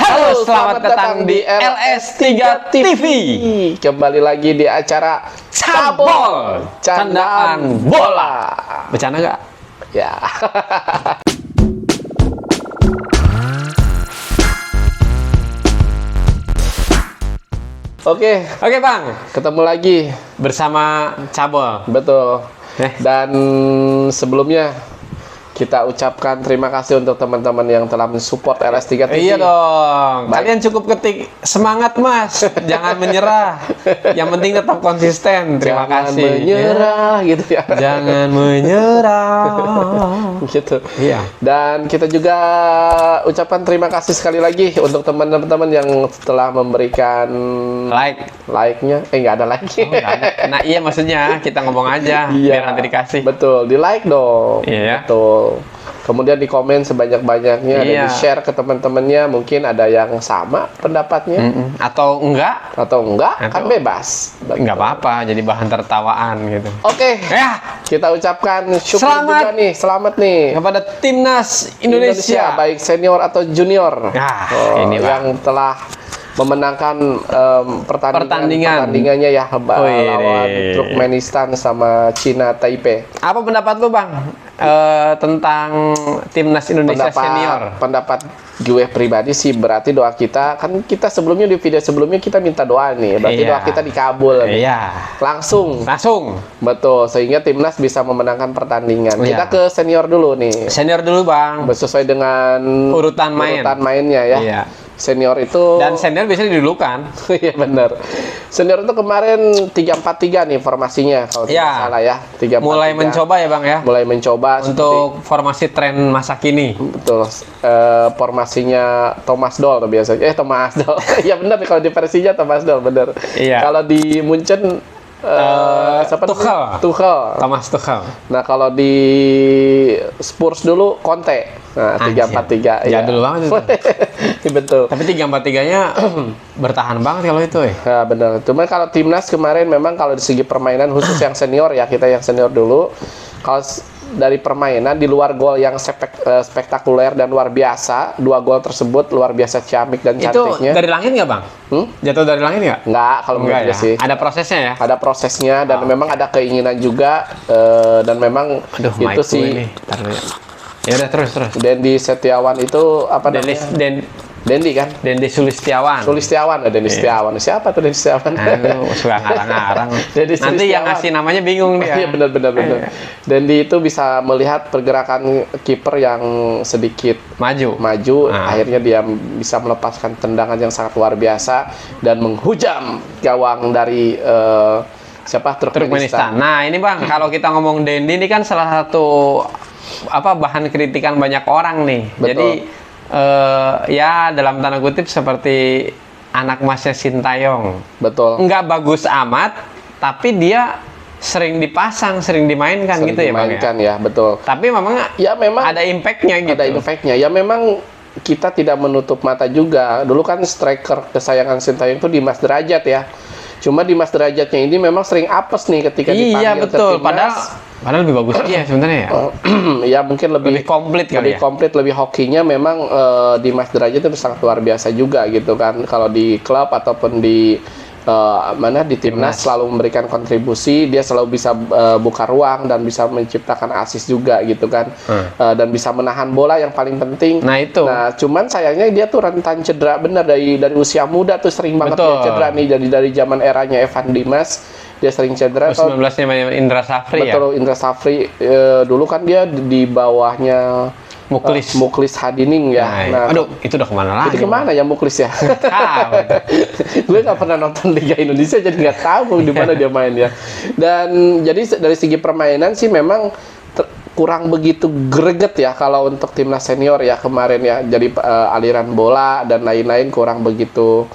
Halo, selamat datang di LS3 TV. Kembali lagi di acara Cabol, Candaan Bola. Bercanda nggak? Ya. Oke, Bang, ketemu lagi bersama Cabol. betul. Eh. Dan sebelumnya kita ucapkan terima kasih untuk teman-teman yang telah mensupport LS3 TV. Iya dong. Baik. Kalian cukup ketik semangat Mas, jangan menyerah. Yang penting tetap konsisten. Terima Jangan kasih. menyerah gitu ya. Jangan menyerah. Gitu. Iya. Dan kita juga ucapkan terima kasih sekali lagi untuk teman-teman yang telah memberikan like-nya. Nggak ada like. Oh, nggak ada. Nah iya maksudnya kita ngomong aja biar nanti dikasih. Betul, di like dong. Iya ya. Betul. Kemudian di komen sebanyak-banyaknya dan Iya. di share ke teman-temannya. Mungkin ada yang sama pendapatnya Atau enggak? atau enggak, kan Atau- bebas. Betul. Enggak apa-apa, jadi bahan tertawaan gitu. Oke, Ya, kita ucapkan syukur Selamat. juga nih, selamat nih. kepada timnas Indonesia. Baik senior atau junior. Nah, ini, Bang. yang telah memenangkan Pertandingan. pertandingannya ya Wih, lawan deh. Turkmenistan sama Cina Taipei. Apa pendapat lu, Bang? Tentang timnas Indonesia senior. Pendapat gue pribadi sih berarti doa kita, kan kita sebelumnya di video sebelumnya kita minta doa nih, berarti Iya. doa kita dikabul nih. Iya. Langsung. Betul, sehingga timnas bisa memenangkan pertandingan. Iya. Kita ke senior dulu nih. Senior dulu, Bang. Sesuai dengan Urutan mainnya ya. Iya. Senior itu Dan senior biasanya didulukan. iya benar. Senior itu kemarin 3-4-3 nih formasinya kalau tidak Iya. salah ya. 3-4-3. Mulai mencoba ya, Bang ya. Mulai mencoba Untuk formasi tren masa kini. betul. Formasinya Thomas Doll biasanya. Thomas Doll. Iya benar kalau di Persija Thomas Doll benar. Iya. Kalau di Munchen siapa Tuchel. namanya? Tuchel. Thomas Tuchel. Nah, kalau di Spurs dulu Conte. Nah, 3-4-3 ya. Jadul banget itu. Betul. Tapi 3-4-3-nya bertahan banget kalau itu ya. Nah, benar. Cuma kalau timnas kemarin memang kalau di segi permainan khusus yang senior ya, kita yang senior dulu. Kalau dari permainan di luar gol yang spektakuler dan luar biasa, 2 gol tersebut luar biasa ciamik dan Itu cantiknya. dari langit nggak, Bang? Jatuh dari langit nggak? Enggak, kalau menurut gue Enggak ya. sih. Ada prosesnya ya. Ada prosesnya dan memang ada keinginan juga dan memang Aduh, itu mic gue sih ini. Ntar dulu ya. Ya udah terus. Dendi Setiawan itu apa namanya? Dendi kan? Dendi Sulistiawan. Sulistiawan, Dendi Setiawan. Siapa tuh Dendi Setiawan? Aduh, suka ngarang-ngarang. Dendi Nanti yang Sulistiawan. ngasih namanya bingung dia. Iya benar. Dendi itu bisa melihat pergerakan kiper yang sedikit Maju. akhirnya dia bisa melepaskan tendangan yang sangat luar biasa dan menghujam gawang dari siapa Turkmenistan. Turkmenistan. Nah, ini Bang, kalau kita ngomong Dendi ini kan salah satu bahan kritikan banyak orang nih. Betul. Jadi ya dalam tanda kutip seperti anak masnya Sintayong. Betul. Nggak bagus amat, tapi dia sering dipasang, sering dimainkan Sering gitu ya Bang ya. dimainkan ya, betul. Tapi memang Ya memang ada impact-nya gitu. ada efeknya. Ya memang kita tidak menutup mata juga. Dulu kan striker kesayangan Sintayong itu Dimas Derajat ya. Cuma Dimas Derajatnya ini memang sering apes nih ketika Iya dipanggil betul, ke timnas. padahal lebih bagus dia sebenarnya ya. Ya mungkin Lebih komplit kali lebih ya. komplit, lebih hokinya memang Dimas Derajat itu sangat luar biasa juga gitu kan. Kalau di klub ataupun di di timnas selalu memberikan kontribusi, dia selalu bisa buka ruang dan bisa menciptakan assist juga gitu kan. Dan bisa menahan bola yang paling penting. Nah, itu. Nah, cuman sayangnya dia tuh rentan cedera bener dari usia muda tuh sering banget Betul. dia cedera nih, dari zaman eranya Evan Dimas dia sering cedera. Terus 19 nya Indra Safri ya. Betul, Indra Safri dulu kan dia di bawahnya Muklis Hadining ya. Nah, aduh, itu udah kemana lagi? Itu kemana ya Muklis ya? Tahu. Gue nggak pernah nonton Liga Indonesia jadi nggak tahu di mana dia main ya. Dan jadi dari segi permainan sih memang kurang begitu greget ya kalau untuk timnas senior ya kemarin ya. Jadi aliran bola dan lain-lain kurang begitu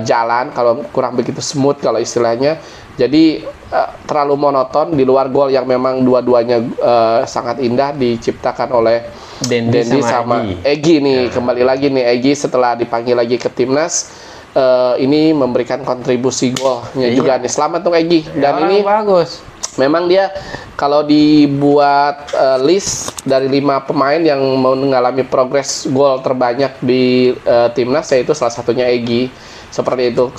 jalan, kalau kurang begitu smooth kalau istilahnya. Jadi terlalu monoton di luar gol yang memang dua-duanya sangat indah diciptakan oleh Dendi sama Egy nih. Kembali lagi nih Egy setelah dipanggil lagi ke timnas ini memberikan kontribusi golnya juga nih. Selamat untuk Egy. Dan Orang ini bagus. Memang dia kalau dibuat list dari 5 pemain yang mengalami progres gol terbanyak di timnas, yaitu salah satunya Egy. Seperti itu,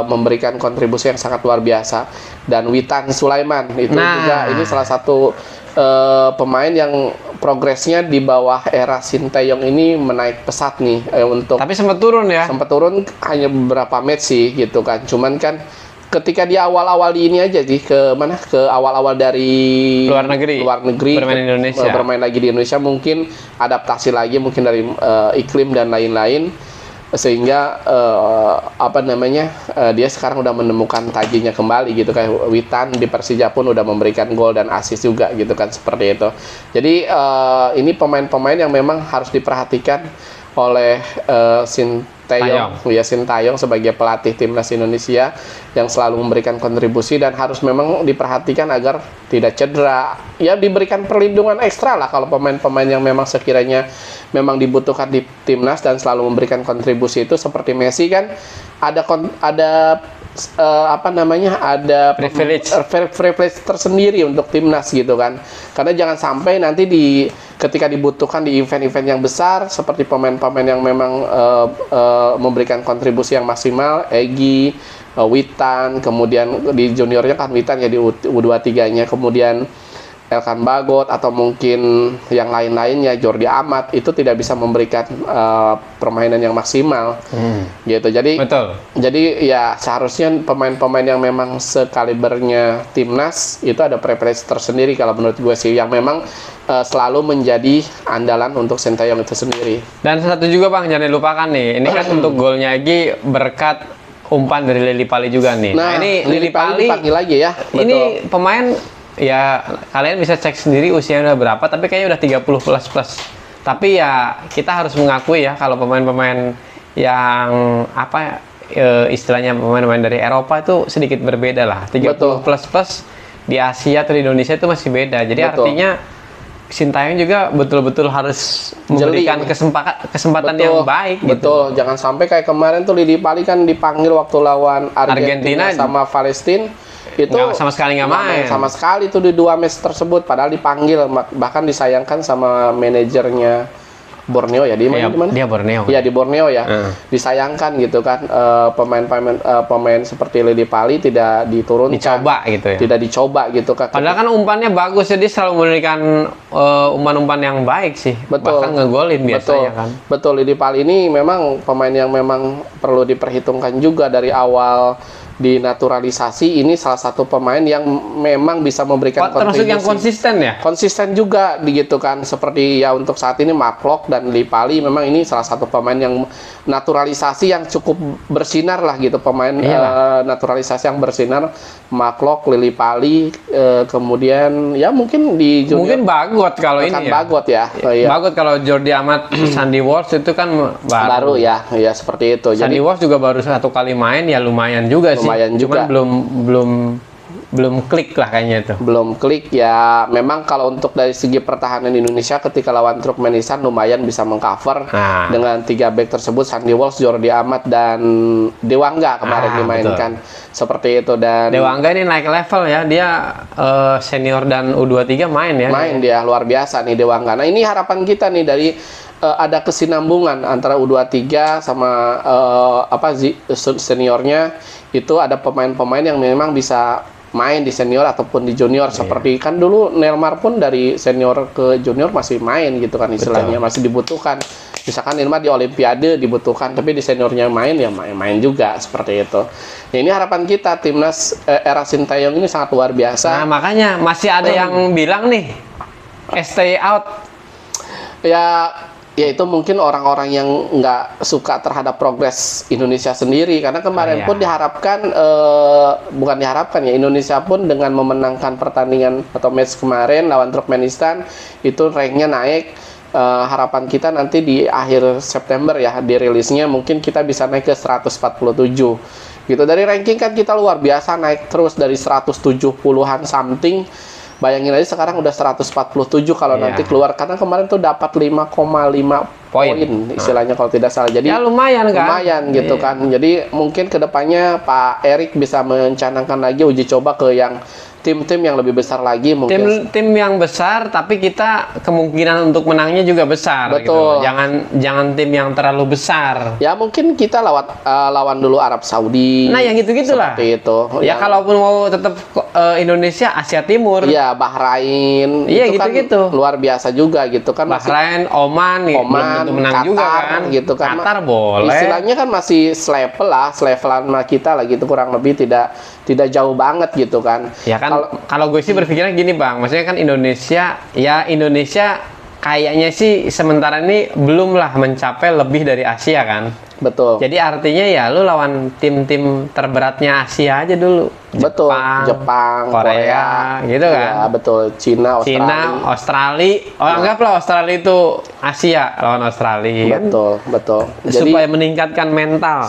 memberikan kontribusi yang sangat luar biasa. Dan Witan Sulaiman itu juga ini salah satu pemain yang progresnya di bawah era Sinteyong ini menaik pesat nih untuk. Tapi sempat turun ya. Sempat turun hanya beberapa match sih gitu kan. Cuman kan ketika di awal-awal di ini aja sih ke awal-awal dari luar negeri bermain di Indonesia, bermain lagi di Indonesia, mungkin adaptasi lagi mungkin dari iklim dan lain-lain, sehingga dia sekarang udah menemukan tajinya kembali gitu kan. Witan di Persija pun udah memberikan gol dan assist juga gitu kan, seperti itu. Jadi ini pemain-pemain yang memang harus diperhatikan oleh Sinteyong sebagai pelatih timnas Indonesia yang selalu memberikan kontribusi dan harus memang diperhatikan agar tidak cedera. Ya, diberikan perlindungan ekstra lah kalau pemain-pemain yang memang sekiranya memang dibutuhkan di timnas dan selalu memberikan kontribusi itu, seperti Messi kan ada privilege tersendiri untuk timnas gitu kan. Karena jangan sampai nanti ketika dibutuhkan di event-event yang besar seperti pemain-pemain yang memang memberikan kontribusi yang maksimal, Egy, Witan, kemudian di juniornya kan Witan ya di U23-nya, kemudian Elkan Bagot atau mungkin yang lain-lainnya, Jordi Amat, itu tidak bisa memberikan permainan yang maksimal gitu. Jadi ya seharusnya pemain-pemain yang memang sekalibernya timnas itu ada privilege tersendiri kalau menurut gue sih, yang memang selalu menjadi andalan untuk Sinteyong itu sendiri. Dan satu juga Bang, jangan dilupakan nih, ini kan untuk golnya Egy berkat umpan dari Lily Pali juga nih. Nah, ini Lily Pali dipanggil lagi ya. Betul. Ini pemain ya kalian bisa cek sendiri usianya udah berapa, tapi kayaknya udah 30 plus. Tapi ya kita harus mengakui ya kalau pemain-pemain yang istilahnya pemain-pemain dari Eropa itu sedikit berbeda lah. 30 plus di Asia atau di Indonesia itu masih beda. Jadi artinya Sinteyong juga betul-betul harus memberikan kesempatan yang baik. Betul, jangan sampai kayak kemarin tuh Lily Pali kan dipanggil waktu lawan Argentina sama Palestina. Itu sama sekali nggak main. Sama sekali tuh di 2 match tersebut, padahal dipanggil, bahkan disayangkan sama manajernya Borneo ya, di mana? Dia Borneo. Iya, di Borneo ya. Disayangkan gitu kan, pemain seperti Lily Pali tidak diturunkan. Dicoba gitu ya. Tidak dicoba gitu kan. Padahal kan umpannya bagus, jadi selalu memberikan umpan-umpan yang baik sih. Betul. Bahkan ngegolin biasanya kan. Betul, Lily Pali ini memang pemain yang memang perlu diperhitungkan juga dari awal dinaturalisasi. Ini salah satu pemain yang memang bisa memberikan kontribusi. Termasuk yang konsisten ya? Konsisten juga gitu kan. Seperti ya untuk saat ini Mark Locke dan Lily Pali, memang ini salah satu pemain yang naturalisasi yang cukup bersinar lah gitu. Pemain naturalisasi yang bersinar, Mark Locke, Lily Pali, kemudian ya mungkin di junior. Mungkin Bagot kalau ini ya. Bagot ya. Bagot kalau Jordi Amat, Sandy Walsh itu kan baru ya seperti itu. Sandy Walsh juga baru 1 kali main ya, lumayan juga sih. Cuman belum klik lah kayaknya itu. Belum klik ya. Memang kalau untuk dari segi pertahanan Indonesia ketika lawan Turkmenistan lumayan bisa mengcover dengan 3 back tersebut, Sandy Walsh, Jordi Amat dan Dewangga kemarin dimainkan. Seperti itu. Dan Dewangga ini naik level ya. Dia senior dan U23 main ya. Main dia luar biasa nih Dewangga. Nah, ini harapan kita nih dari ada kesinambungan antara U23 sama seniornya. Itu ada pemain-pemain yang memang bisa main di senior ataupun di junior. Seperti kan dulu Neymar pun dari senior ke junior masih main gitu kan istilahnya. Masih dibutuhkan. Misalkan Neymar di Olimpiade dibutuhkan, tapi di seniornya main ya main juga, seperti itu. Ya, ini harapan kita, timnas era Sinteyong ini sangat luar biasa. Nah, makanya masih ada yang bilang nih stay out. Ya itu mungkin orang-orang yang nggak suka terhadap progres Indonesia sendiri, karena kemarin pun diharapkan, bukan diharapkan ya, Indonesia pun dengan memenangkan pertandingan atau match kemarin lawan Turkmenistan itu ranknya naik. Harapan kita nanti di akhir September ya dirilisnya mungkin kita bisa naik ke 147 gitu. Dari ranking kan kita luar biasa naik terus dari 170-an something. Bayangin aja sekarang udah 147 kalau nanti keluar, karena kemarin tuh dapat 5,5 poin. Istilahnya kalau tidak salah. Jadi ya lumayan kan. Lumayan gitu kan. Jadi mungkin kedepannya Pak Erik bisa mencanangkan lagi uji coba ke yang tim-tim yang lebih besar lagi mungkin. Tim yang besar tapi kita kemungkinan untuk menangnya juga besar. Betul. Gitu. Jangan tim yang terlalu besar. Ya mungkin kita lawan dulu Arab Saudi. Nah yang gitu-gitulah. Seperti itu. Ya kalaupun mau tetap Indonesia, Asia Timur. Iya, Bahrain. Iya itu gitu. Kan luar biasa juga gitu kan. Bahrain, Oman, belum tentu menang Qatar, juga kan. Gitu kan. Qatar boleh. Istilahnya kan masih selevelan sama kita lah gitu, kurang lebih tidak jauh banget gitu kan. Ya kan kalau gue sih berpikirnya gini Bang, maksudnya kan Indonesia kayaknya sih sementara ini belum lah mencapai lebih dari Asia kan. Betul. Jadi artinya ya lu lawan tim-tim terberatnya Asia aja dulu. Jepang, Korea, gitu kan. Ya, betul. Cina, Australia. Anggaplah Australia itu Asia lawan Australia. Betul. Jadi supaya meningkatkan mental.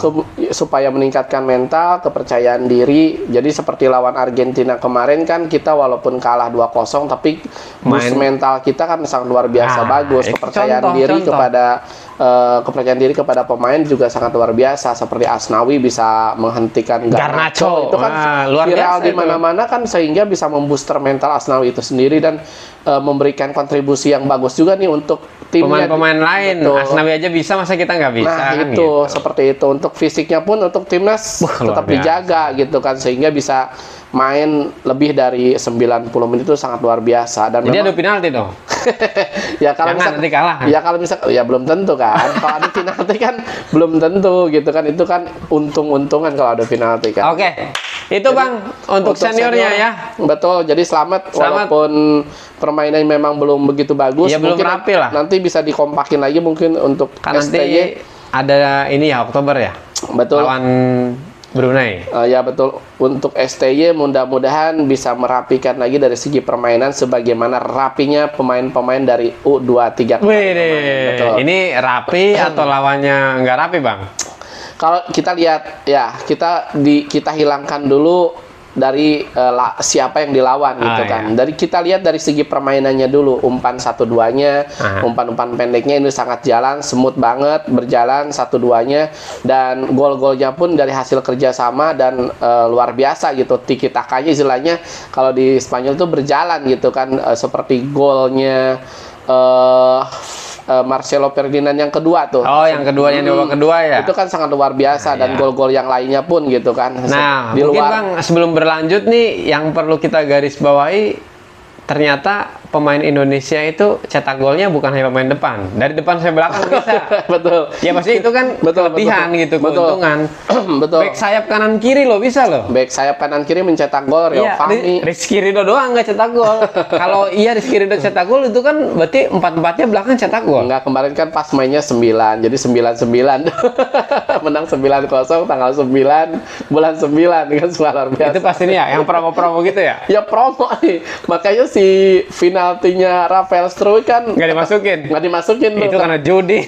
Supaya meningkatkan mental, kepercayaan diri. Jadi seperti lawan Argentina kemarin kan kita walaupun kalah 2-0 tapi boost mental kita kan sangat luar biasa bagus. Kepercayaan diri kepada pemain juga sangat luar biasa, seperti Asnawi bisa menghentikan Garnacho. Itu kan luar viral biasa di mana-mana kan, sehingga bisa membooster mental Asnawi itu sendiri dan memberikan kontribusi yang bagus juga nih untuk timnya. Pemain-pemain lain. Betul. Asnawi aja bisa, masa kita nggak bisa? Nah kan itu gitu. Seperti itu. Untuk fisiknya pun untuk timnas tetap dijaga gitu kan, sehingga bisa main lebih dari 90 menit itu sangat luar biasa. Dan jadi adu penalti dong. Ya kalau misalkan nanti kalah. Ya kalau misalkan ya belum tentu kan. Kalau adu penalti kan belum tentu gitu kan. Itu kan untung-untungan kalau adu penalti kan. Oke. Itu jadi, Bang untuk seniornya ya. Betul. Jadi selamat. Walaupun permainan memang belum begitu bagus, ya, belum rapi lah. Nanti bisa dikompakin lagi mungkin untuk kan STY. Nanti ada ini ya Oktober ya. Betul. Lawan Brunei. Ya betul. Untuk STY mudah-mudahan bisa merapikan lagi dari segi permainan sebagaimana rapinya pemain-pemain dari U23. Ini rapi atau lawannya nggak rapi Bang? Kalau kita lihat ya kita hilangkan dulu dari siapa yang dilawan gitu kan. Iya. Dari kita lihat dari segi permainannya dulu, umpan 1-2-nya, umpan-umpan pendeknya ini sangat jalan, smooth banget berjalan 1-2-nya, dan gol-golnya pun dari hasil kerjasama dan luar biasa gitu. Tiki takanya istilahnya kalau di Spanyol tuh berjalan gitu kan, seperti golnya Marcelo Ferdinand yang kedua tuh. Oh, yang keduanya di babak kedua ya. Itu kan sangat luar biasa dan gol-gol yang lainnya pun gitu kan. Nah, mungkin Bang sebelum berlanjut nih yang perlu kita garis bawahi, ternyata pemain Indonesia itu cetak golnya bukan hanya pemain depan. Dari depan sampai belakang bisa. Betul. Ya pasti itu kan kelebihan gitu, keuntungan. Betul. Back sayap kanan kiri loh bisa loh. Back sayap kanan kiri mencetak gol, Rio Fahmi. Rizky Ridho doang nggak cetak gol. Kalau Rizky Ridho cetak gol itu kan berarti 4-4-nya belakang cetak gol. Enggak, kemarin kan pas mainnya 9. Jadi 9-9. Menang 9-0 tanggal 9 bulan 9 kan luar biasa. Itu pasti nih ya yang promo-promo gitu ya. Ya promo nih. Makanya si penaltinya Rafael Struijk kan nggak dimasukin tuh. Itu karena judi.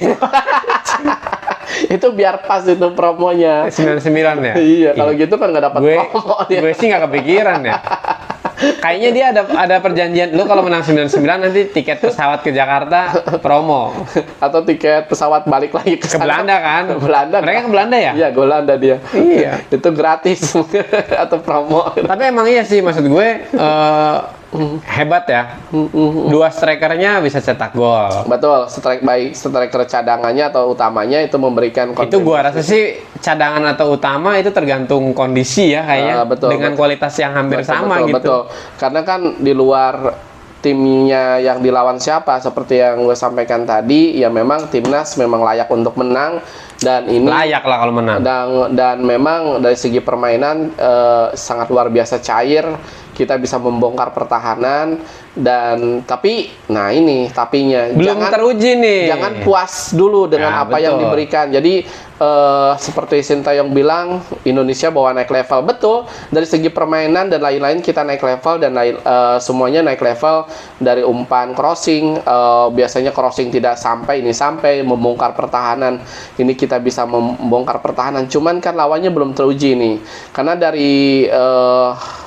Itu biar pas itu promonya 99 ya. Iya, kalau gitu kan nggak dapat promo dia. Gue sih nggak kepikiran ya. Kayaknya dia ada perjanjian, lu kalau menang 99 nanti tiket pesawat ke Jakarta promo atau tiket pesawat balik lagi ke Belanda kan. Belanda. Mereka ke Belanda ya? Iya, Belanda dia. Iya. Itu gratis atau promo. Tapi emang iya sih, maksud gue hebat ya. Dua strikernya bisa cetak gol. Betul, striker cadangannya atau utamanya itu memberikan kontribusi. Itu gua rasa sih cadangan atau utama itu tergantung kondisi ya kayaknya. Dengan kualitas yang hampir sama gitu. Betul. Karena kan di luar timnya yang dilawan siapa, seperti yang gue sampaikan tadi, ya memang timnas memang layak untuk menang, dan ini layak lah kalau menang. Dan memang dari segi permainan sangat luar biasa cair. Kita bisa membongkar pertahanan, dan tapi tapinya belum teruji nih. Jangan puas dulu dengan apa yang diberikan. Jadi seperti Sintayong bilang, Indonesia bawa naik level. Betul, dari segi permainan dan lain-lain kita naik level, dan semuanya naik level. Dari umpan crossing, biasanya crossing tidak sampai, ini sampai membongkar pertahanan. Ini kita bisa membongkar pertahanan. Cuman kan lawannya belum teruji nih. Karena dari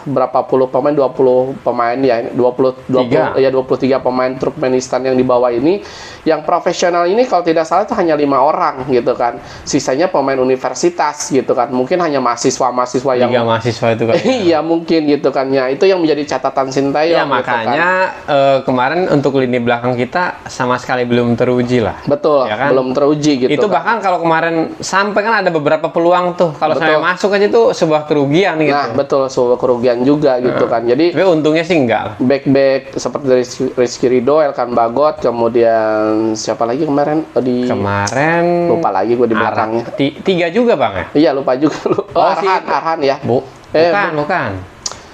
berapa puluh pemain, 20 pemain ya, 20 23 pemain Turkmenistan yang dibawa ini. Yang profesional ini kalau tidak salah itu hanya 5 orang gitu kan. Sisanya pemain universitas gitu kan. Mungkin hanya mahasiswa yang 3 mahasiswa itu kan. Iya, mungkin gitu kan ya. Itu yang menjadi catatan Sintayong Ya gitu makanya kan. kemarin untuk lini belakang kita sama sekali belum teruji lah. Betul, ya kan? belum teruji gitu. Itu kan. bahkan kalau kemarin sampai kan ada beberapa peluang tuh. Kalau sampai masuk aja itu sebuah kerugian gitu. Nah, betul, sebuah kerugian juga gitu kan. Jadi tapi untungnya sih enggak. back seperti dari Rizky Ridho, Elkan Bagot, kemudian siapa lagi kemarin Kemarin lupa lagi gue di belakangnya. 3 juga Bang ya? Iya, lupa juga. Arhan ya. Bukan.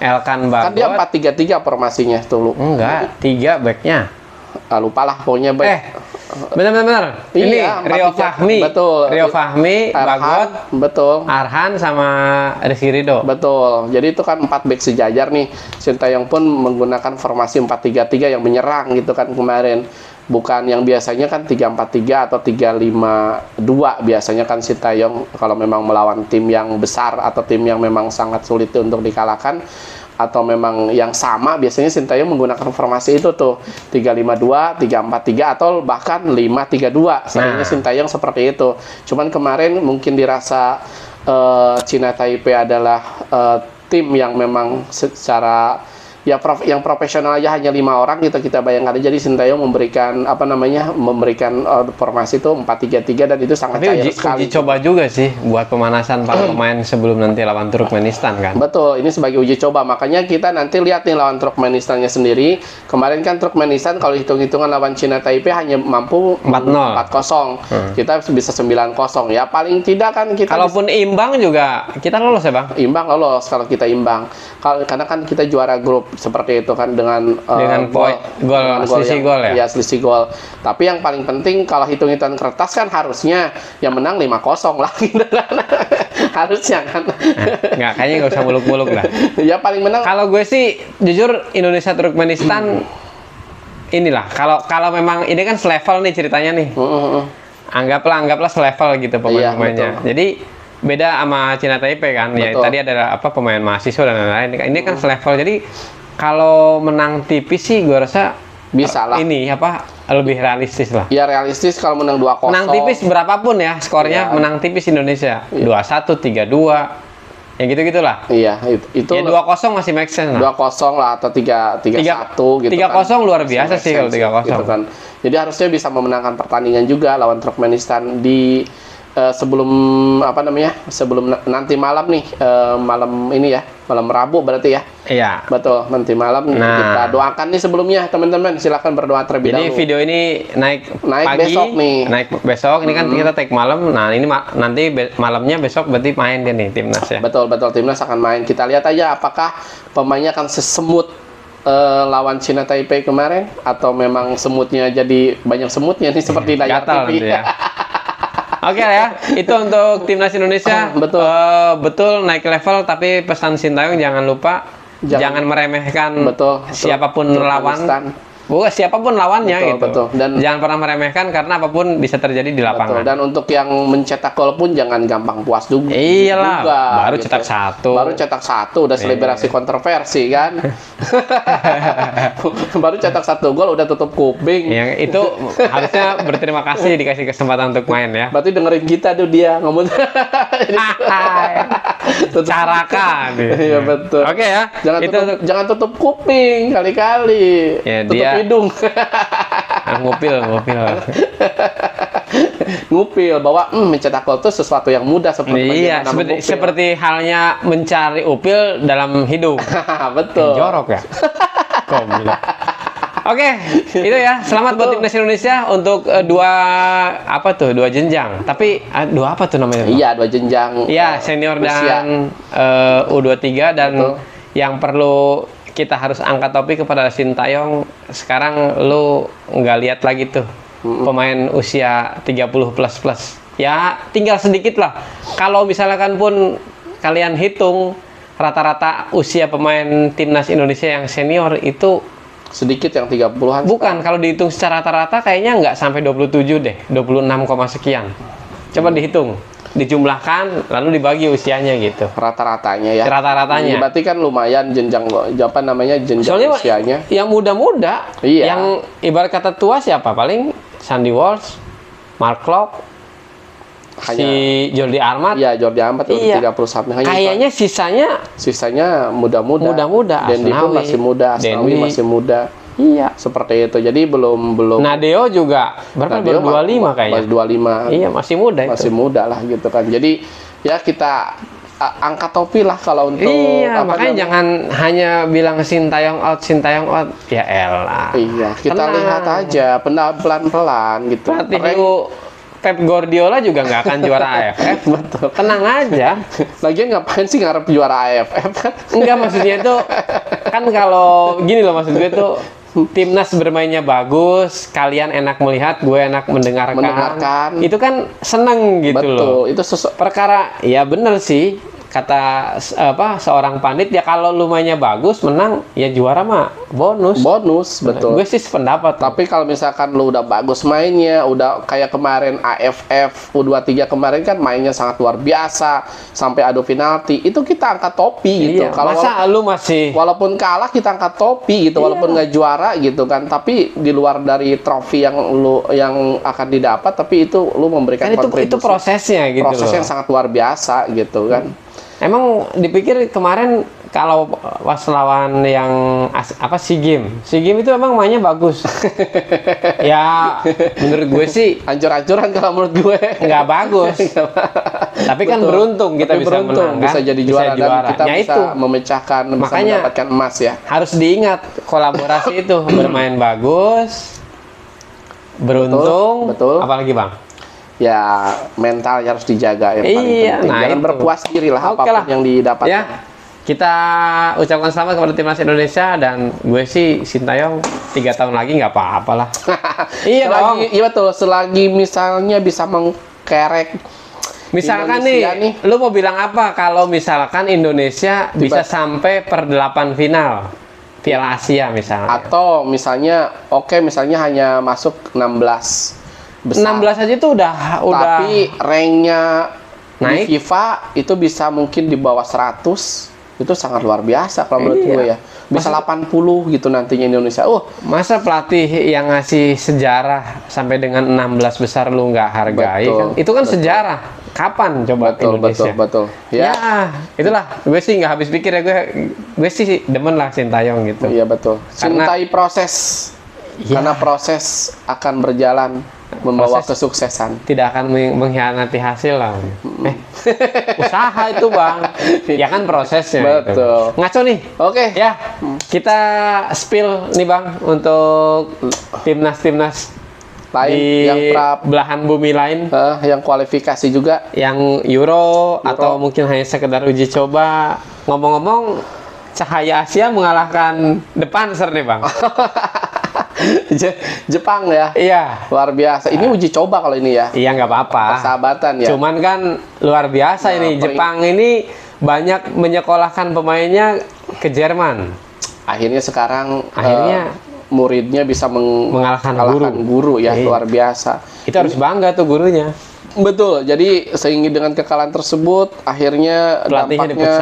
Elkan Bagot. Kan dia 4-3-3 formasinya tuh lu. Enggak, 3 backnya. Lupa lah pokoknya back. Benar-benar. Iya, Ini Rio 4-3. Fahmi. Betul. Rio Fahmi, Bagot, betul. Arhan sama Rizky Ridho. Betul. Jadi itu kan 4 back sejajar nih. Sintayong pun menggunakan formasi 4-3-3 yang menyerang gitu kan kemarin. Bukan yang biasanya kan 3-4-3 atau 3-5-2. Biasanya kan Sintayong kalau memang melawan tim yang besar atau tim yang memang sangat sulit untuk dikalahkan atau memang yang sama, biasanya Sintayong menggunakan formasi itu tuh 3-5-2, 3-4-3 atau bahkan 5-3-2. Sebenarnya Sintayong seperti itu. Cuman kemarin mungkin dirasa Cina Taipei adalah tim yang memang secara yang profesional aja hanya 5 orang gitu kita bayangkan. Jadi Sintayong memberikan formasi itu 4-3-3 dan itu sangat cair sekali. Uji coba juga sih buat pemanasan para pemain sebelum nanti lawan Turkmenistan kan. Betul, ini sebagai uji coba. Makanya kita nanti lihat nih lawan Turkmenistannya sendiri. Kemarin kan Turkmenistan kalau hitung-hitungan lawan Cina Taipei hanya mampu 4-0. Kita bisa 9-0 ya. Paling tidak kan kita kalaupun imbang juga kita lolos ya Bang. Imbang lolos kalau kita imbang. Karena kan kita juara grup seperti itu kan dengan selisih gol ya. Ya, selisih gol. Tapi yang paling penting kalau hitung-hitungan kertas kan harusnya yang menang 5-0 lah gitu kan. Harusnya kan. Nggak, kayaknya nggak usah muluk-muluk lah. Ya paling menang. Kalau gue sih jujur Indonesia Turkmenistan inilah kalau memang ini kan selevel nih ceritanya nih. Anggaplah selevel gitu pemain-pemainnya. Jadi beda sama Cina Taipei kan. Ya tadi ada pemain mahasiswa dan lain-lain. Ini kan selevel. Jadi kalau menang tipis sih gue rasa bisa lah. Ini lebih realistis lah. Ya realistis kalau menang 2-0. Menang tipis berapapun ya skornya, menang tipis Indonesia. 2-1, 3-2. Yang gitu-gitulah. Iya, itu. Ya 2-0 masih make sense lah. 2-0 lah atau 3-1 gitu 3-0 kan. luar biasa sih kalau 3-0. Gitu kan. Jadi harusnya bisa memenangkan pertandingan juga lawan Turkmenistan di sebelum sebelum nanti malam nih, malam ini ya, malam Rabu berarti ya. Iya. Betul, nanti malam kita doakan nih sebelumnya teman-teman, silakan berdoa terlebih dahulu. Ini video ini naik pagi, besok nih. Naik besok, ini kan kita take malam. Nah, ini nanti malamnya besok berarti main dia nih timnas ya. Betul, timnas akan main. Kita lihat aja apakah pemainnya akan sesemut lawan Cina Taipei kemarin atau memang semutnya jadi banyak semutnya nih seperti layar TV. Ya. Oke ya, itu untuk timnas Indonesia. Betul naik level, tapi pesan Sintayong jangan lupa jangan meremehkan siapapun lawan. Bukan siapapun lawannya gitu. Dan jangan pernah meremehkan karena apapun bisa terjadi di lapangan. Dan untuk yang mencetak gol pun jangan gampang puas juga. Iyalah, baru cetak satu. Baru cetak satu udah selebrasi kontroversi kan. Baru cetak 1 gol udah tutup kuping. Yang itu harusnya berterima kasih dikasih kesempatan untuk main ya. Berarti dengerin kita tuh dia ngomong. Carakan. Iya betul. Oke ya. Jangan tutup kuping kali-kali. Ya, tutup hidung. Ngupil bahwa mencetak gol itu sesuatu yang mudah seperti halnya mencari upil dalam hidung. Betul. Jorok ya. Oke, itu ya. Selamat buat timnas Indonesia untuk dua jenjang. Tapi dua apa tuh namanya? Iya, 2 jenjang. Iya, senior dan U23 dan yang perlu kita harus angkat topi kepada Sintayong. Sekarang lu nggak lihat lagi tuh pemain usia 30 plus. Ya tinggal sedikit lah. Kalau misalkan pun kalian hitung rata-rata usia pemain timnas Indonesia yang senior itu sedikit yang 30-an. Bukan, kalau dihitung secara rata-rata kayaknya nggak sampai 27 deh, 26, sekian. Coba dihitung. dijumlahkan lalu dibagi usianya gitu. Rata-ratanya ya. Rata-ratanya. Berarti kan lumayan jenjang apa namanya jenjang Soalnya usianya. yang muda-muda, Iya. yang ibarat kata tua siapa? Paling Sandy Walsh, Mark Klok, si Jordi Amat. Iya, Jordi Amat udah Iya. 30 something. Kayaknya sisanya muda-muda. Muda-muda. Dendi pun Asnawi. masih muda, Asnawi Dendi. masih muda. Iya. Seperti itu. Jadi belum Nadeo juga berapa? Nadeo Baru 25 kayaknya. Masih 25. Iya, masih muda itu. Masih muda lah gitu kan. Jadi ya kita angkat topi lah kalau untuk Iya, apa makanya namanya, jangan hanya bilang Sintayong out. Ya elah. iya, kita Tenang. lihat aja pelan-pelan gitu. Pelatih Rank- lu Pep Guardiola juga nggak akan juara AFF. Betul. Tenang aja. Lagian ngapain sih ngarep juara AFF kan? Enggak, maksudnya itu kan kalau gini loh, maksud gue tuh timnas bermainnya bagus, kalian enak melihat, gue enak mendengarkan. Itu kan seneng gitu loh. Betul, itu Perkara ya bener sih kata seorang pandit, ya kalau lu mainnya bagus menang ya juara mah bonus. betul. Gue sih sependapat. Tapi kalau misalkan lu udah bagus mainnya, udah kayak kemarin AFF U23 kemarin kan mainnya sangat luar biasa sampai adu penalti, itu kita angkat topi gitu. Iya, Kalau masa lu masih walaupun kalah kita angkat topi gitu, walaupun nggak juara gitu kan, tapi di luar dari trofi yang akan didapat, tapi itu lu memberikan kan kontribusi. itu prosesnya gitu Proses loh. yang sangat luar biasa gitu kan. Emang dipikir kemarin kalau pas lawan yang SEA Games itu emang mainnya bagus. Ya menurut gue sih Hancur-hancuran kalau menurut gue. nggak bagus. Tapi kan Betul. beruntung kita Tapi bisa beruntung, menang kan? bisa jadi juara, dan kita Ya bisa itu memecahkan, bisa Makanya mendapatkan emas ya. harus diingat kolaborasi itu bermain bagus, beruntung, betul. apalagi bang? Ya mental harus dijaga yang paling Iya, penting. nah Jangan itu. berpuas diri lah Oke apapun lah. yang didapatkan. Ya, kita ucapkan selamat kepada timnas Indonesia, dan gue sih Sintayong 3 tahun lagi nggak apa-apa lah. Iya dong. Iya betul, selagi misalnya bisa mengkerek Misalkan Indonesia nih, lu mau bilang apa kalau misalkan Indonesia bisa sampai per 8 final Piala Asia misalnya? atau misalnya misalnya hanya masuk 16 besar. 16 aja itu udah Tapi ranknya naik. di FIFA itu bisa mungkin di bawah 100. Itu sangat luar biasa kalau menurut Iya. gue ya. Bisa 80 gitu nantinya Indonesia. Masa pelatih yang ngasih sejarah sampai dengan 16 besar lu nggak hargai? Betul, Kan? Itu kan betul. sejarah. Kapan coba betul, Indonesia? betul. Ya, itulah. Gue sih nggak habis pikir ya, gue sih demen lah Sintayong gitu. Iya betul. Karena- Cintai proses. Iya. Karena proses akan berjalan membawa Proses kesuksesan. Tidak akan mengkhianati hasil lah. Usaha itu bang. Ya kan prosesnya. Betul. Gitu. Ngaco nih. Oke. Ya, kita spill nih bang untuk timnas Lain di yang belahan bumi lain, yang kualifikasi juga. yang Euro atau mungkin hanya sekedar uji coba. Ngomong-ngomong, Cahaya Asia mengalahkan The Panzer nih bang. Jepang ya. Iya. Luar biasa. Ini uji coba kalau ini ya. Iya nggak apa-apa. Persahabatan ya. Cuman kan luar biasa ini Jepang ini banyak menyekolahkan pemainnya ke Jerman. Akhirnya sekarang muridnya bisa mengalahkan guru ya. Iya. Luar biasa. Itu harus bangga tuh gurunya. Betul. Jadi seiring dengan kekalahan tersebut, akhirnya Pelatihnya dampaknya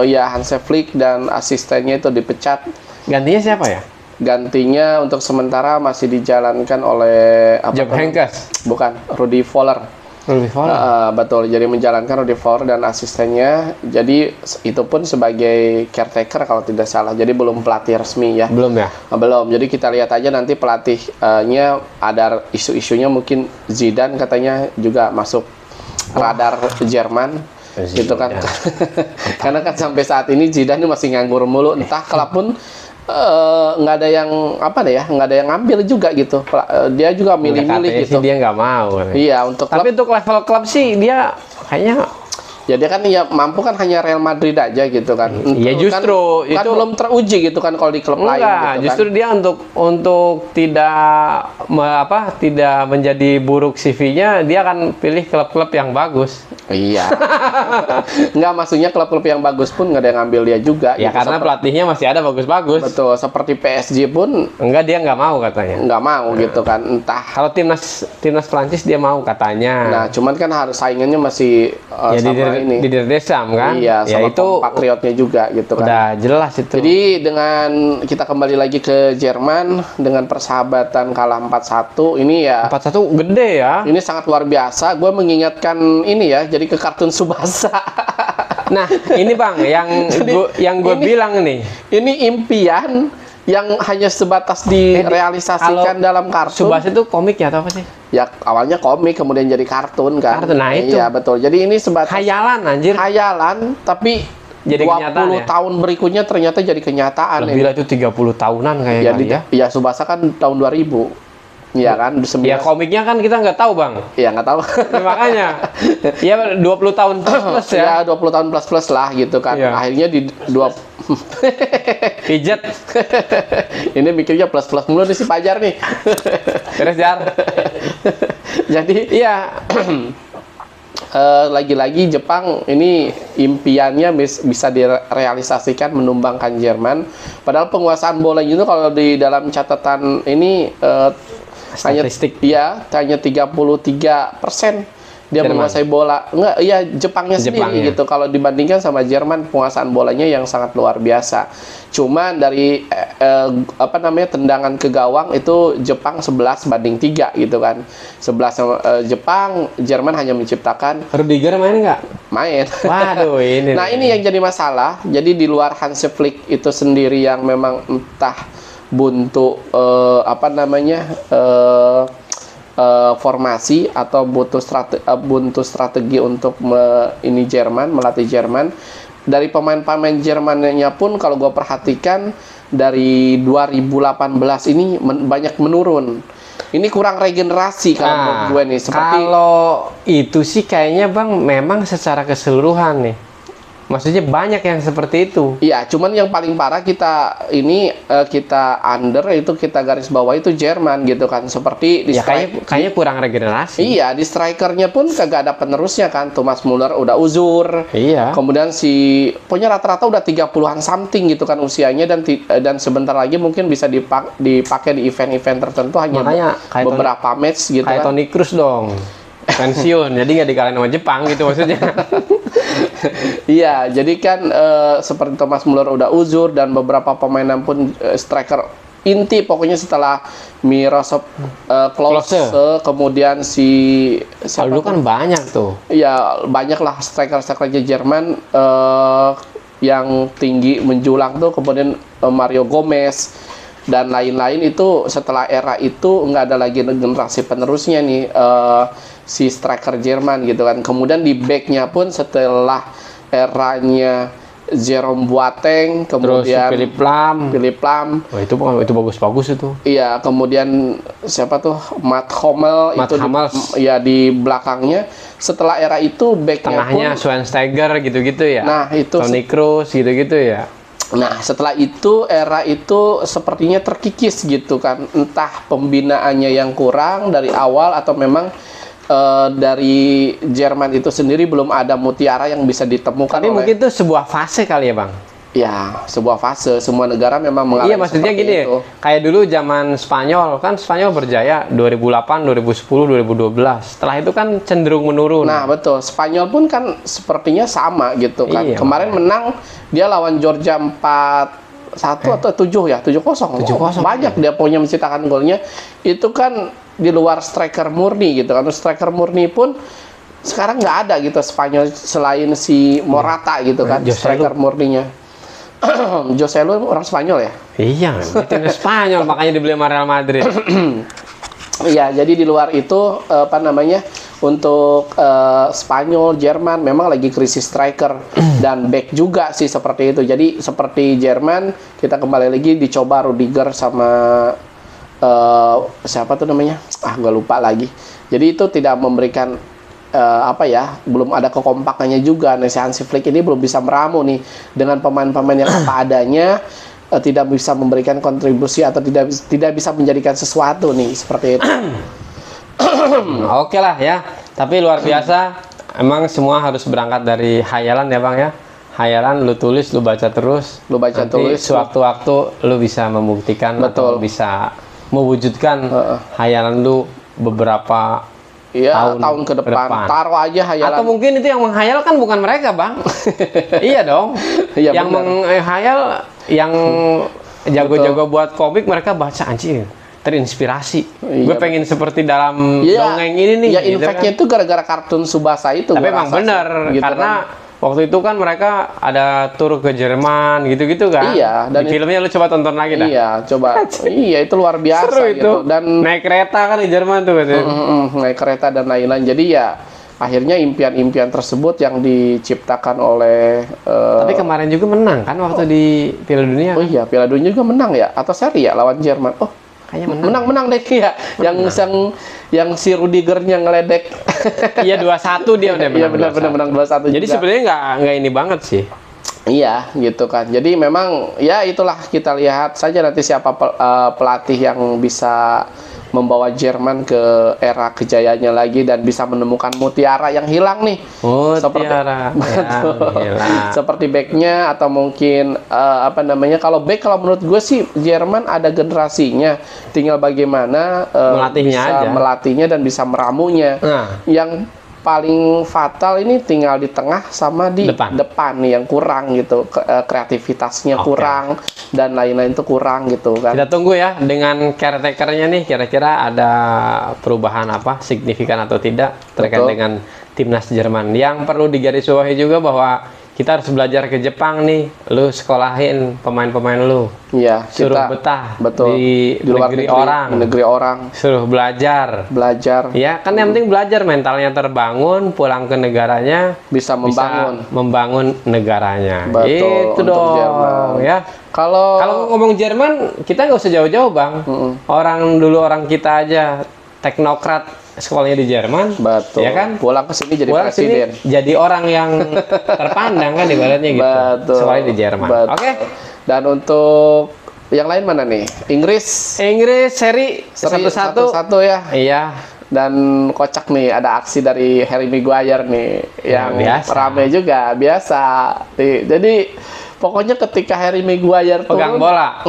ya Hansi Flick dan asistennya itu dipecat. Gantinya siapa ya? Gantinya untuk sementara masih dijalankan oleh Job Heynckes. Bukan, Rudi Voller. Rudi Voller. Betul, jadi menjalankan Rudi Voller dan asistennya. Jadi itu pun sebagai caretaker kalau tidak salah. Jadi belum pelatih resmi ya. Belum ya? Belum. Jadi kita lihat aja nanti pelatihnya ada isu-isunya, mungkin Zidane katanya juga masuk radar Jerman. Gitu kan. Karena kan sampai saat ini Zidane masih nganggur mulu. Entah kalaupun nggak ada yang nggak ada yang ngambil juga gitu. Dia juga milih-milih gitu. Dia nggak mau. Iya, untuk tapi untuk level klub sih dia kayaknya ya dia kan ya mampu kan hanya Real Madrid aja gitu kan. Iya justru kan itu belum teruji gitu kan kalau di klub lain gitu kan. Justru dia untuk tidak tidak menjadi buruk CV-nya, dia akan pilih klub-klub yang bagus. Iya. Nggak, maksudnya klub-klub yang bagus pun nggak ada yang ngambil dia juga. Ya gitu. karena pelatihnya masih ada bagus-bagus. Betul, seperti PSG pun Enggak, dia nggak mau katanya. nggak mau gitu kan. Entah. Kalau timnas Prancis dia mau katanya. Nah, cuman kan harus saingannya masih ya sama ini. di Derdesam kan? Iya, ya sama itu Patriotnya juga gitu kan. udah jelas itu. Jadi dengan kita kembali lagi ke Jerman dengan persahabatan kalah 4-1 ini ya. 4-1 gede ya. Ini sangat luar biasa. Gue mengingatkan ini ya, jadi ke kartun Tsubasa. Nah, ini Bang, yang gue bilang nih. Ini impian yang hanya sebatas direalisasikan dalam kartun. Tsubasa itu komik ya atau apa sih? Ya awalnya komik, kemudian jadi kartun kan. Kartun, nah itu. Iya betul. Jadi ini sebatas Hayalan anjir. hayalan, tapi Jadi 20 kenyataan ya? tahun berikutnya ternyata jadi kenyataan. Lebih lah itu 30 tahunan kayak Ya, kali ya. ya Tsubasa kan tahun 2000. Iya kan? Ya komiknya kan kita nggak tahu Bang. Ya nggak tahu. Ya, makanya. Ya 20 tahun plus ya. Ya 20 tahun plus lah gitu kan. Iya. Akhirnya di Pijet. Ini mikirnya plus mulu nih si Pajar nih. Terus Jar. Jadi Iya. lagi-lagi Jepang ini impiannya bisa direalisasikan menumbangkan Jerman. Padahal penguasaan bola itu kalau di dalam catatan ini Statistik. hanya 33% dia Jerman. menguasai bola. Enggak, iya Jepangnya sendiri gitu. Kalau dibandingkan sama Jerman, penguasaan bolanya yang sangat luar biasa. Cuma dari tendangan ke gawang itu Jepang 11-3 gitu kan. 11 Jepang, Jerman hanya menciptakan Rudiger main nggak? main. Waduh ini. Nah, ini yang jadi masalah. Jadi di luar Hansi Flick itu sendiri yang memang entah buntu formasi atau buntu strategi untuk melatih Jerman. Dari pemain-pemain Jermannya pun kalau gue perhatikan dari 2018 ini banyak menurun. Ini kurang regenerasi kalau menurut gue nih. Kalau itu sih kayaknya Bang memang secara keseluruhan nih. Maksudnya banyak yang seperti itu. Iya, cuman yang paling parah kita under itu kita garis bawah itu Jerman gitu kan. Seperti di Ya kayaknya kurang regenerasi. Iya, di strikernya pun kagak ada penerusnya kan. Thomas Muller udah uzur. Iya. Kemudian pokoknya rata-rata udah 30-an something gitu kan usianya dan sebentar lagi mungkin bisa dipakai di event-event tertentu hanya kayak beberapa match gitu kayak kan. Toni Kroos dong. Pensiun, jadi nggak dikalahin sama Jepang gitu maksudnya. Iya, jadi kan seperti Thomas Muller udah uzur dan beberapa pemainan pun striker inti pokoknya setelah Miroslav Klose, kemudian Dulu kan banyak tuh. Ya banyak lah striker-strikernya Jerman yang tinggi menjulang tuh, kemudian Mario Gomez dan lain-lain itu setelah era itu nggak ada lagi generasi penerusnya nih si striker Jerman gitu kan. Kemudian di backnya pun setelah eranya Jerome Boateng, kemudian Philipp Lahm. Oh, itu bagus-bagus itu. Iya, kemudian siapa tuh Matt Hummels itu ya di belakangnya. Setelah era itu backnya tengahnya pun Schweinsteiger gitu-gitu ya. Nah, itu Toni Kroos gitu-gitu ya. Nah, setelah itu era itu sepertinya terkikis gitu kan. Entah pembinaannya yang kurang dari awal atau memang dari Jerman itu sendiri belum ada mutiara yang bisa ditemukan. Tapi mungkin itu sebuah fase kali ya Bang? Ya, sebuah fase. Semua negara memang mengalami. Iya, maksudnya gini itu. Kayak dulu zaman Spanyol, kan Spanyol berjaya 2008, 2010, 2012. Setelah itu kan cenderung menurun. Nah, betul. Spanyol pun kan sepertinya sama gitu kan. Iya, kemarin menang, dia lawan Georgia 4-1 atau 7 ya? 7-0. 7-0. Banyak dia punya menciptakan golnya. Itu kan di luar striker murni gitu kan. Striker murni pun sekarang nggak ada gitu Spanyol selain si Morata gitu kan. Striker murninya. Jose Lu orang Spanyol ya? Iya, itu Spanyol makanya dibeli sama Real Madrid. Iya, jadi di luar itu untuk Spanyol, Jerman memang lagi krisis striker dan back juga sih seperti itu. Jadi seperti Jerman, kita kembali lagi dicoba Rudiger sama siapa tuh namanya? Gue lupa lagi. Jadi itu tidak memberikan belum ada kekompakannya juga. Nah, si Hansi Flick ini belum bisa meramu nih dengan pemain-pemain yang apa adanya, tidak bisa memberikan kontribusi atau tidak bisa menjadikan sesuatu nih seperti itu. Oke lah ya. Tapi luar biasa emang semua harus berangkat dari hayalan ya Bang ya. Hayalan lu tulis, lu baca terus. Lu baca Nanti tulis. sewaktu-waktu lu bisa membuktikan atau bisa mewujudkan hayalan lu beberapa Iya, tahun ke depan. Taruh aja hayalan. Atau mungkin itu yang menghayal kan bukan mereka, Bang. Iya dong. Iya, yang menghayal, yang jago-jago buat komik, mereka baca anjing, terinspirasi. Iya, Gue pengen seperti dalam dongeng ini nih. Ya, gitu infactnya kan. itu gara-gara kartun Tsubasa itu. Tapi emang bener, gitu karena waktu itu kan mereka ada tur ke Jerman gitu-gitu kan. Iya, dan di filmnya lu coba tonton lagi dah. Iya, coba. Iya, itu luar biasa. Seru itu. Gitu. Dan naik kereta kan di Jerman tuh katanya. naik kereta dan lain-lain. Jadi ya akhirnya impian-impian tersebut yang diciptakan oleh Tapi kemarin juga menang kan waktu di Piala Dunia. Oh iya, Piala Dunia juga menang ya atau seri ya lawan Jerman. Oh, kayaknya menang. Menang deh ya. Yang si Rudigernya ngeledek. Iya 2-1 dia udah menang. Iya benar menang 2-1 Jadi juga. sebenarnya nggak ini banget sih. Iya, gitu kan. Jadi memang ya itulah, kita lihat saja nanti siapa pelatih yang bisa membawa Jerman ke era kejayaannya lagi dan bisa menemukan mutiara yang hilang nih. Mutiara yang hilang. Seperti backnya atau mungkin kalau back, kalau menurut gue sih Jerman ada generasinya, tinggal bagaimana Melatihnya bisa aja. melatihnya dan bisa meramunya. Nah. Yang paling fatal ini tinggal di tengah sama di depan nih yang kurang gitu. Kreativitasnya kurang dan lain-lain itu kurang gitu kan. Kita tunggu ya dengan caretaker-nya nih, kira-kira ada perubahan apa signifikan atau tidak terkait dengan timnas Jerman. Yang perlu digarisbawahi juga bahwa kita harus belajar ke Jepang nih. Lu sekolahin pemain-pemain lu. Iya, suruh kita betah di luar negeri orang. Suruh belajar. Ya, kan yang penting belajar, mentalnya terbangun, pulang ke negaranya bisa membangun negaranya. Betul, itu dong Jerman. Ya. Kalau ngomong Jerman, kita nggak usah jauh-jauh, Bang. Orang kita aja teknokrat sekolahnya di Jerman, betul. Ya kan? Pulang ke sini jadi presiden. Jadi orang yang terpandang kan ibaratnya gitu. Betul. Sekolahnya di Jerman. Oke. Dan untuk yang lain mana nih? Inggris seri 1-1 ya. Iya. Dan kocak nih, ada aksi dari Harry Maguire nih yang rame juga, biasa. Jadi pokoknya ketika Harry Maguire pegang bola.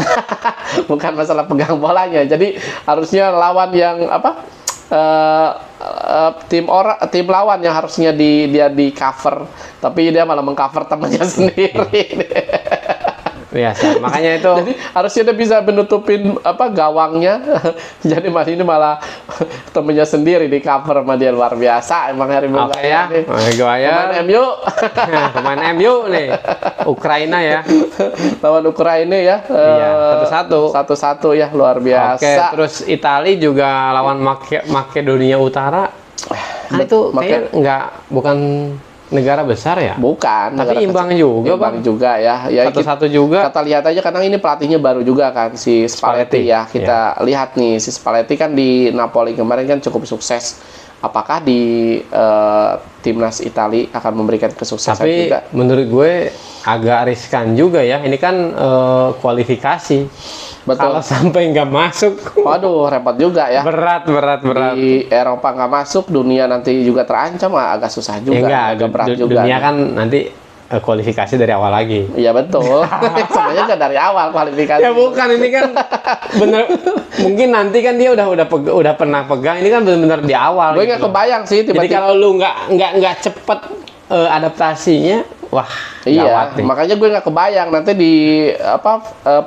Bukan masalah pegang bolanya. Jadi harusnya lawan yang tim lawan yang harusnya dia di cover, tapi dia malah mengcover temannya sendiri. Biasa, makanya itu. Jadi harusnya dia bisa menutupin gawangnya. Jadi mas ini malah temennya sendiri di cover sama dia, luar biasa emang Harry Maguire. Oke ya, Pemain MU. Pemain MU nih, Ukraina ya. Lawan Ukraina ya. Iya, 1-1 ya, luar biasa. Oke, terus Italia juga lawan Makedonia Utara. Kan itu kayaknya bukan negara besar ya? Bukan. Tapi imbang juga, Bang. Juga ya. 1-1 juga. Kita lihat aja, karena ini pelatihnya baru juga kan, si Spalletti ya. Kita lihat nih, si Spalletti kan di Napoli kemarin kan cukup sukses. Apakah di timnas Italia akan memberikan kesuksesan juga? Tapi menurut gue agak riskan juga ya. Ini kan kualifikasi. Betul. Kalau sampai nggak masuk, waduh, repot juga ya. Berat. Di Eropa nggak masuk, dunia nanti juga terancam, agak susah juga. Agak berat juga. Dunia kan nanti kualifikasi dari awal lagi. Iya betul. Semuanya kan dari awal kualifikasi. Ya bukan, ini kan bener. Mungkin nanti kan dia udah pernah pegang. Ini kan benar-benar di awal. Gue nggak kebayang sih tiba-tiba. Jadi kalau lu nggak cepet adaptasinya, wah. Iya, makanya gue nggak kebayang nanti di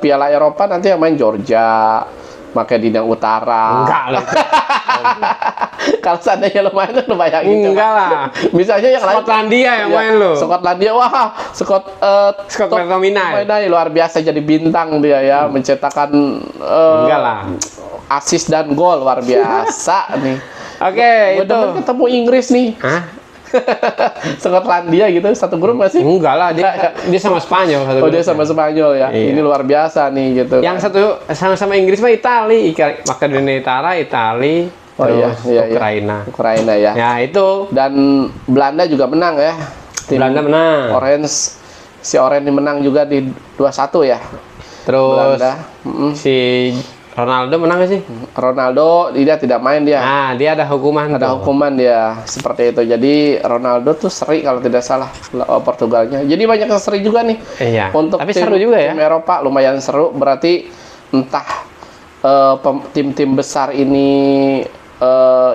Piala Eropa nanti yang main Georgia, Makedonia Utara. Enggak lah. Kalau seandainya lo main, lo bayangin. Enggak lah. Misalnya yang lain. Skotlandia yang main lo. Skotlandia, wah, Scott McTominay luar biasa, jadi bintang dia ya, mencetakkan enggak lah. Assist dan gol luar biasa nih. Oke, itu. Ketemu Inggris nih. Hah? Skotlandia gitu, satu grup nggak sih? Enggak lah, dia sama Spanyol. Dia sama Spanyol ya. Iya. Ini luar biasa nih gitu. Yang satu sama Inggris mah Italia, Makedonia Utara, Italia, Ukraina ya. Ya itu. Dan Belanda juga menang ya. Belanda menang. Si Orange menang juga di 2-1 ya. Terus Belanda. si Ronaldo menang nggak sih? Ronaldo dia tidak main dia. Nah, dia ada hukuman. Ada tuh. hukuman dia seperti itu. Jadi Ronaldo tuh seri kalau tidak salah Portugalnya. Jadi banyak yang seri juga nih. Iya. Untuk Tapi seru juga ya. tim Eropa lumayan seru. Berarti entah tim-tim besar ini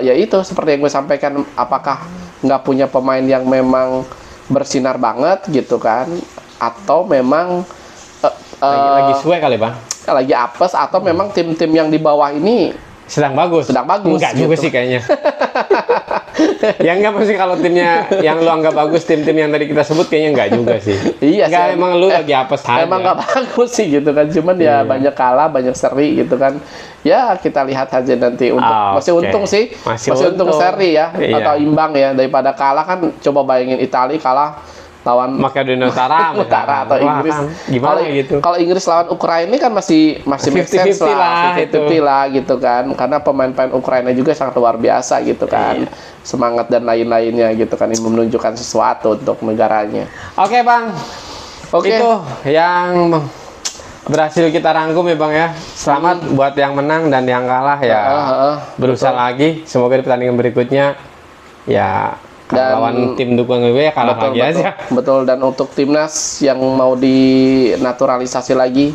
ya itu seperti yang gue sampaikan, apakah nggak punya pemain yang memang bersinar banget gitu kan, atau memang Lagi suwe kali bang. lagi apes, atau memang tim-tim yang di bawah ini Sedang bagus. Enggak juga gitu. sih kayaknya. Ya enggak pasti kalau timnya yang lu anggap bagus, tim-tim yang tadi kita sebut kayaknya enggak juga sih. Iya enggak, sih. emang lu lagi apes aja. Emang nggak bagus sih gitu kan, cuman ya banyak kalah, banyak seri gitu kan. Ya kita lihat aja nanti. Masih oke. untung sih, Masih untung untung. seri ya, Iya. atau imbang ya, daripada kalah kan. Coba bayangin Italia kalah lawan Makedonia Utara, Utara atau Wah, Inggris. kan, gimana gitu? Kalau Inggris lawan Ukraina ini kan masih make sense 50-50 lah, 50-50 lah gitu kan. Karena pemain-pemain Ukraina juga sangat luar biasa gitu kan. Iya. Semangat dan lain-lainnya gitu kan, ini menunjukkan sesuatu untuk negaranya. Oke, Bang. Oke. Itu yang berhasil kita rangkum ya, Bang ya. Selamat buat yang menang dan yang kalah ya. Berusaha lagi. Semoga di pertandingan berikutnya ya Dan- lawan tim dukung gue ya kalah lagi aja. Betul, dan untuk timnas yang mau dinaturalisasi lagi,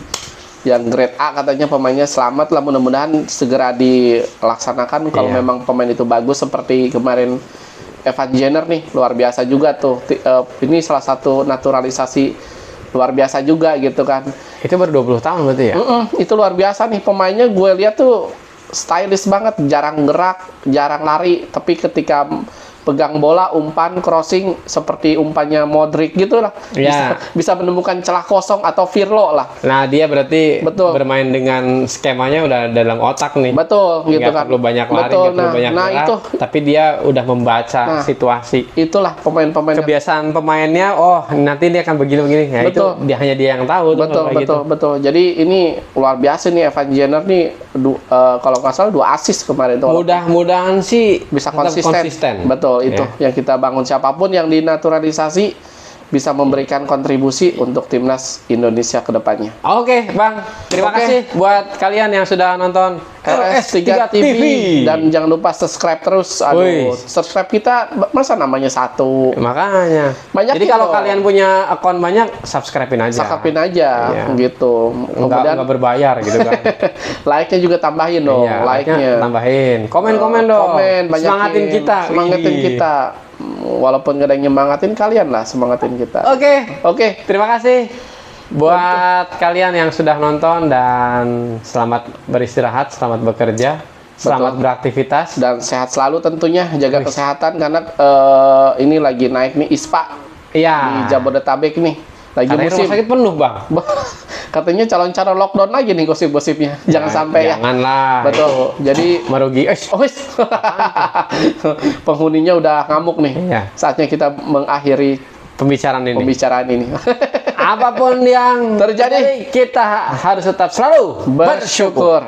yang grade A katanya pemainnya selamat lah, mudah-mudahan segera dilaksanakan. Kalau Iya. memang pemain itu bagus seperti kemarin Evan Jenner nih, luar biasa juga tuh. Ini salah satu naturalisasi luar biasa juga gitu kan. Itu baru 20 tahun berarti ya? Itu luar biasa nih pemainnya, gue lihat tuh stylish banget, jarang gerak, jarang lari, tapi ketika pegang bola, umpan, crossing seperti umpannya Modric gitu lah. Iya. Bisa menemukan celah kosong atau Pirlo lah. Nah, dia berarti Betul. bermain dengan skemanya udah dalam otak nih. Betul gitu Nggak kan. perlu banyak lari, Betul, nggak perlu banyak gerak, itu tapi dia udah membaca Nah. situasi. itulah pemain-pemain yang- Kebiasaan pemainnya, oh nanti dia akan begini-begini. Ya, Betul. itu hanya dia yang tahu. tuh betul kalau kayak gitu. betul. Jadi ini luar biasa nih Evan Jenner nih, kalau nggak salah 2 assist kemarin tuh. Mudah-mudahan sih Bisa tetap konsisten. Betul, itu Ya. yang kita bangun. Siapapun yang dinaturalisasi bisa memberikan kontribusi untuk timnas Indonesia ke depannya. Oke, Bang. Terima Oke. kasih buat kalian yang sudah nonton RS3 TV. Dan jangan lupa subscribe terus. Wih. Aduh, subscribe kita masa namanya satu. Makanya. Banyakin Jadi kalau dong. kalian punya akun banyak, subscribe-in aja. Sakapin aja Iya. gitu. Enggak berbayar gitu kan. like-nya juga tambahin dong, Iya, like-nya. tambahin. Komen-komen dong. Komen, banyakin. Semangatin kita. Semangatin Wih. kita. Walaupun gak ada yang nyemangatin, kalian lah semangatin kita. Oke. Terima kasih buat kalian yang sudah nonton dan selamat beristirahat, selamat bekerja, selamat Betul. beraktivitas. Dan sehat selalu tentunya, jaga kesehatan karena ini lagi naik nih ISPA di Iya. Jabodetabek nih. Lagi Katanya musim. rumah sakit penuh, Bang. Katanya calon-calon lockdown lagi nih gosip-gosipnya. Jangan sampai ya. Janganlah. Betul. Jadi Merugi. wis. Penghuninya udah ngamuk nih. Iya. Saatnya kita mengakhiri Pembicaraan ini. pembicaraan ini. Apapun yang Terjadi. kita harus tetap selalu Bersyukur.